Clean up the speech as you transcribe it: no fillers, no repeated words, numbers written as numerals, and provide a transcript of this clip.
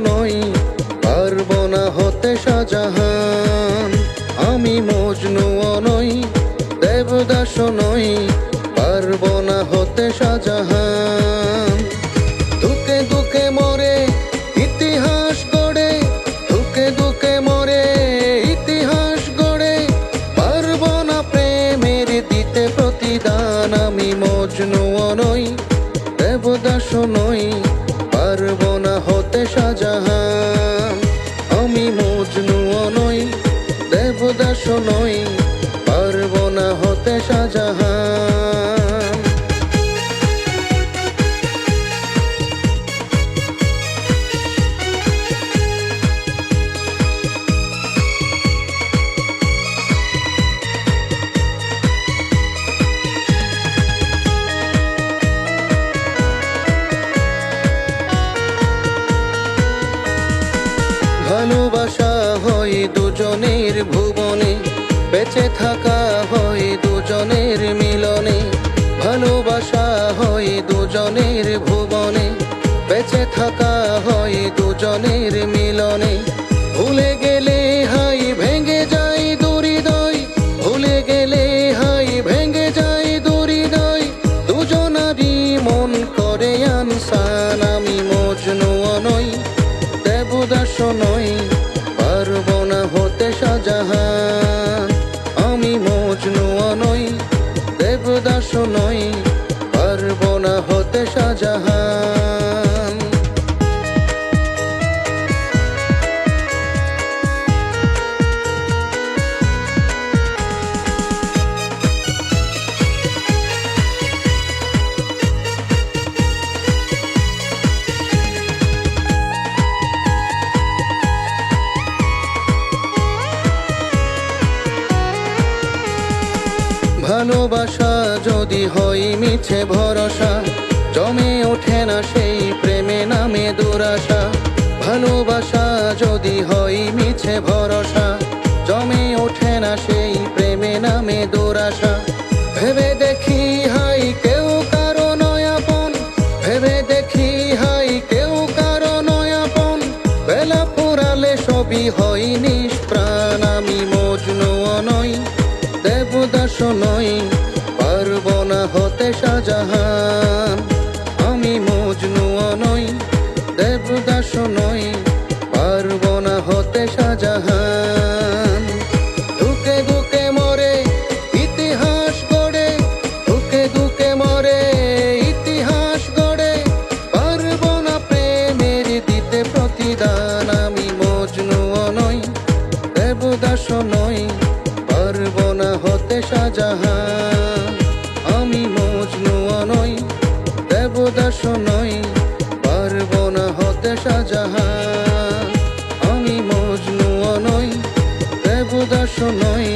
নই, পারবো না হতে শাহজাহান। আমি মজনুও নই, দেবদাস নই, পারবো না হতে শাহজাহান। দুঃখে দুঃখে মরে ইতিহাস গড়ে, দুঃখে দুঃখে মরে ইতিহাস গড়ে, পারবো না প্রেমের দিতে প্রতিদান। আমি মজনুও নই, দেবদাস নই, পারবো না হতে শাহজাহান। আমি মজনুও নই, দেবদাস নই, পারবো না হতে শাহজাহান। ভালোবাসা হয় দুজনের ভুবনে, বেঁচে থাকা হয় দুজনের মিলনে। ভালোবাসা হয় দুজনের ভুবনে, বেঁচে থাকা হয় দুজনের মিলনে। ভুলে গেলে হাই ভেঙে যায় দুহৃদয়, ভুলে গেলে হাই ভেঙে যায় দুহৃদয়, দুজনারই মন করে আনসান। আমি মজনুও নই, দেবদাস নই, পারবো না হতে শাহজাহান। আমি মজনুও নই, দেবদাস নই, পারবো না হতে শাহজাহান। ভালোবাসা যদি হয় মিছে ভরসা, জমে ওঠে না সেই প্রেমে নামে দুরাশা। ভালোবাসা যদি হয় মিছে ভরসা, জমে ওঠে না সেই প্রেমে নামে দুরাশা। ভেবে দেখি হাই কেউ কারো নয়াপন, ভেবে দেখি হাই কেউ কারো নয়াপন, বেলা ফুরালে সবই হয় নিষ্প্রাণ। আমি মজনুও নই, দেবদাস নই, পারবো না হতে শাহজাহান। আমি মজনুও নই, দেবদাস নই, পারবো না হতে শাহজাহান। দুঃখে দুঃখে মরে ইতিহাস গড়ে, দুঃখে দুঃখে মরে ইতিহাস গড়ে, পারবো না প্রেমের দিতে প্রতিদান। আমি মজনুও নই, দেবদাস নই, পারবো না হতে শাহজাহান। আমি মজনুও নই, দেবদাস নই, পারবো না হতে শাহজাহান। আমি মজনুও নই, দেবদাস নই,